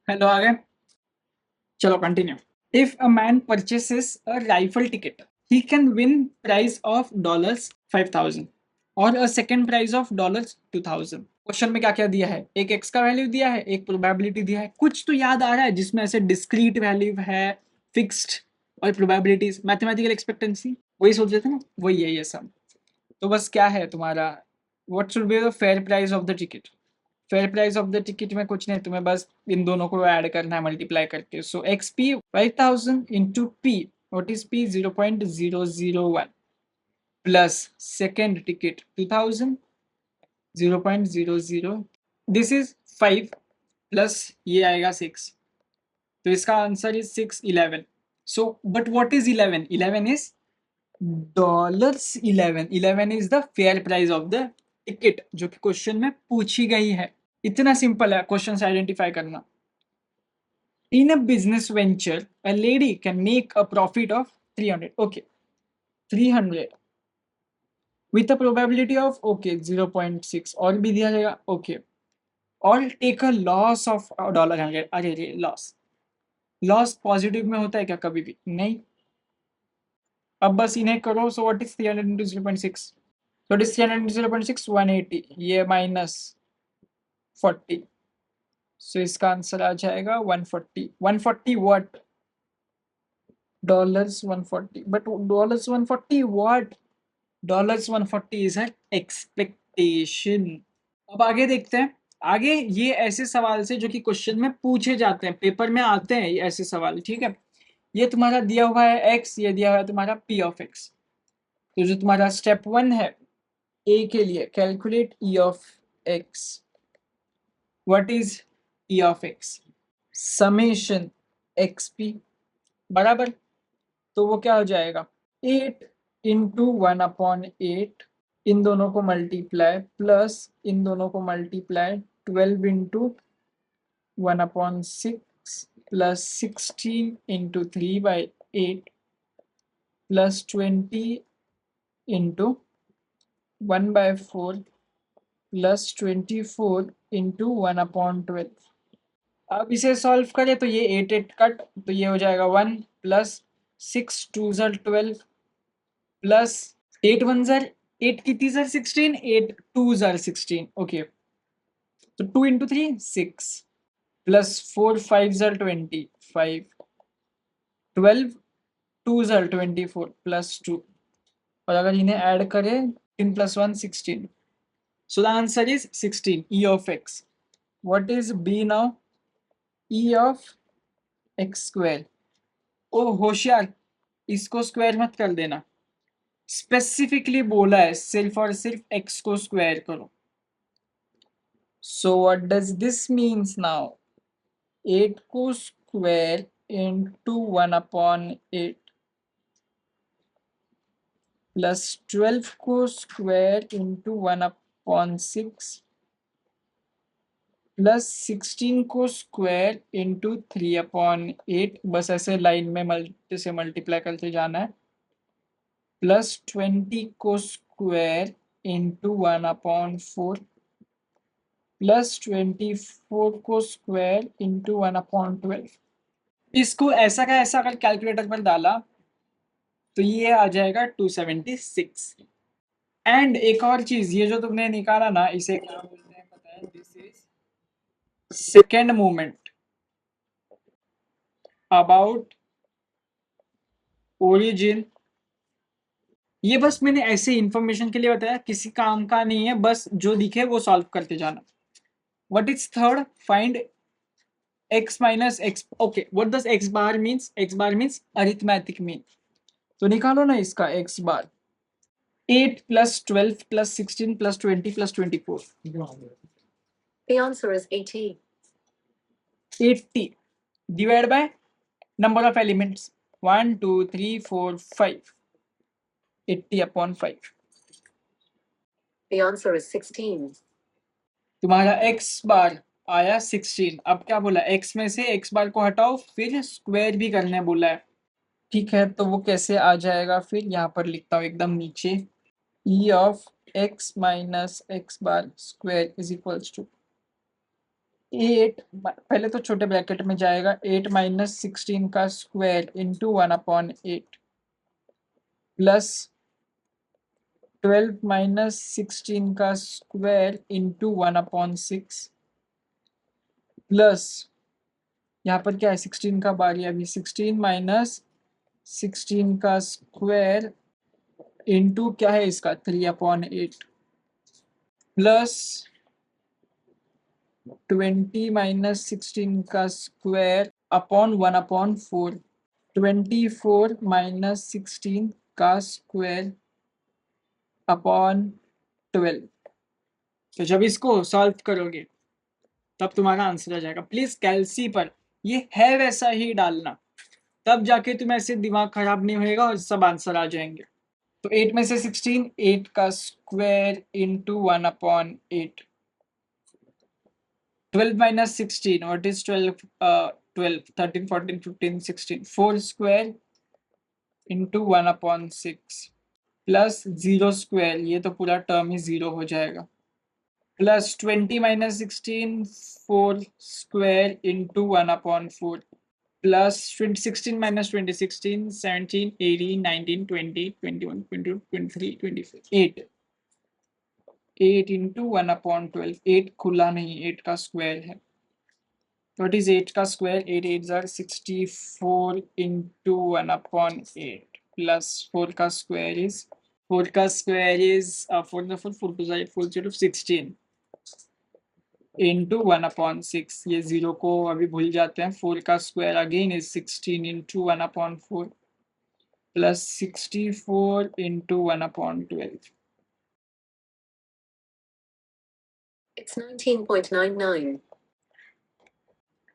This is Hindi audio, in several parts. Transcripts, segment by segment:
हेलो आगे चलो continue. If a man purchases a rifle ticket he can win prize of dollars 5,000 और a second prize of dollars 2,000। Question में क्या क्या दिया है? एक एक्स का वैल्यू दिया है, एक प्रोबेबिलिटी दिया है। कुछ तो याद आ रहा है जिसमें ऐसे डिस्क्रीट वैल्यू है, फिक्स्ड और प्रोबेबिलिटीज, मैथमेटिकल एक्सपेक्टेंसी, वही सोच रहे थे ना, वही है ये सब। तो बस क्या है तुम्हारा, what should be the fair price of the ticket? Fair price of the ticket में कुछ नहीं, तुम्हें बस इन दोनों को ऐड करना है मल्टीप्लाई करके। So x P 5,000 into P, what is P? 0.001 plus second ticket 2,000 0.00, this is 5 plus ये आएगा 6, तो इसका answer is 611। So but what is 11? 11 is dollars. 11 is the fair price of the ticket जो कि क्वेश्चन में पूछी गई है। इतना सिंपल है क्वेश्चन आइडेंटिफाई करना। In a business venture, a lady can make a profit of 300. Okay, 300 with a probability of okay 0.6 और भी दिया जाएगा। Okay, और take a loss of $100। अरे रे लॉस पॉजिटिव में होता है क्या कभी भी? नहीं। अब बस इन्हें करो। So what is 300 into 0.6? so what is 300 into 0.6? 180। ये माइनस 40, सो इसका आंसर आ जाएगा 140। 140 what? Dollars 140, but dollars 140 what? Dollars 140 is है एक्सपेक्टेशन। अब आगे देखते हैं। आगे ये ऐसे सवाल से जो कि क्वेश्चन में पूछे जाते हैं, पेपर में आते हैं ये ऐसे सवाल, ठीक है। ये तुम्हारा दिया हुआ है एक्स, ये दिया हुआ है तुम्हारा पी ऑफ एक्स। तो जो तुम्हारा स्टेप 1 है ए के लिए, calculate E of x. What is E of x? Summation x P बराबर, तो वो क्या हो जाएगा? 8 इंटू 1/8, इन दोनों को मल्टीप्लाई प्लस इन दोनों को multiply 12 into 1/6 plus 16 into 3/8 plus 20 into 1/4 plus 24 into 1/12। अब इसे सॉल्व करें तो ये 8 कट, तो ये हो जाएगा 1 प्लस 6 2 12 प्लस 8 1 8 कितनी 16, 8 2 16। ओके, तो 2 इंटू 3 6 प्लस 4 5 25, 12 2 24 प्लस 2, और अगर इन्हें ऐड करें 10 plus 1 16। So the answer is 16 e of x. What is B now? E of x square. ओ होशियार, इसको स्क्वायर मत कर देना, स्पेसिफिकली बोला है सिर्फ और सिर्फ एक्स को स्क्वायर करो। So what does this means now? 8 को स्क्वायर इंटू 1/8 प्लस 12 को स्क्वायर इंटू 1/6 प्लस 16 को स्क्वायर इंटू 3/8, बस ऐसे लाइन में से मल्टीप्लाई करते जाना है, प्लस 20 को स्क्वायर इंटू 1/4 प्लस 24 को स्क्वायर इंटू 1/12। इसको ऐसा का ऐसा अगर कैलकुलेटर पर डाला तो ये आ जाएगा 276। एंड एक और चीज, ये जो तुमने निकाला ना, इसे क्या बोलते हैं पता है? This is second movement about origin. ये बस मैंने ऐसे इंफॉर्मेशन के लिए बताया, किसी काम का नहीं है, बस जो दिखे वो सॉल्व करते जाना। What is third? Find x minus x. Okay, what does x bar means? x bar means arithmetic mean, तो निकालो ना इसका x bar. 8 plus 12 plus 16 plus 20 plus 24। The answer is 80. 80 divided by number of elements 1 2 3 4 5, 80/5। The answer is 16. तुम्हारा x बार आया 16। अब क्या बोला? x में से x बार को हटाओ, फिर स्क्वायर भी करने बोला है। ठीक है, तो वो कैसे आ जाएगा? फिर यहाँ पर लिखता हूँ एकदम नीचे, e of x minus x bar square is equals to 8 पहले तो छोटे ब्रैकेट में जाएगा 8 माइनस 16 का स्क्वायर इंटू 1/8 प्लस 12 माइनस 16 का स्क्वायर इंटू 1/6 प्लस यहाँ पर क्या है 16 का बारी अभी 16 माइनस 16 का स्क्वायर इंटू क्या है इसका 3/8 प्लस 20 माइनस 16 का स्क्वायर अपॉन 1/4 24 माइनस 16 का स्क्वायर अपॉन 12। तो जब इसको सॉल्व करोगे तब तुम्हारा आंसर आ जाएगा। प्लीज कैलसी पर ये है वैसा ही डालना, तब जाके तुम्हें ऐसे दिमाग खराब नहीं होएगा और सब आंसर आ जाएंगे। तो 8 में से 16 8 का square into 1/8 12 minus 16 what is 12 12 13 14 15 16 4 square into 1/6 plus 0 square ये तो पूरा टर्म ही 0 हो जाएगा plus 20 minus 16 4 square into 1/4 plus 16 minus 20 16 17 18 19 20 21 22 23 24 8 8 into 1/12 8 खुला नहीं 8 का स्क्वायर है। What is 8 का स्क्वायर 8 8 are 64 into 1/8 plus 4 का स्क्वायर is 4 का square is 4 the 4 4 to 4 0 16 into 1/6 ये 0 को अभी भूल जाते हैं 4 का square again is 16 into 1/4 plus 64 into 1/12 It's 19.99.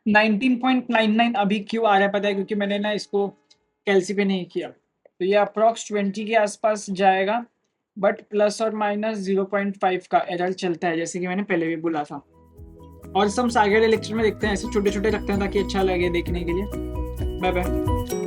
19.99 अभी क्यों आ रहा है पता है क्योंकि मैंने ना इसको कैलसी पे नहीं किया तो ये अप्रॉक्स 20 के आसपास जाएगा बट प्लस और माइनस 0.5 का एरर चलता है जैसे कि मैंने पहले भी बोला था। और सब आगे वाले लेक्चर में देखते हैं ऐसे छोटे छोटे रखते हैं ताकि अच्छा लगे देखने के लिए। Bye bye.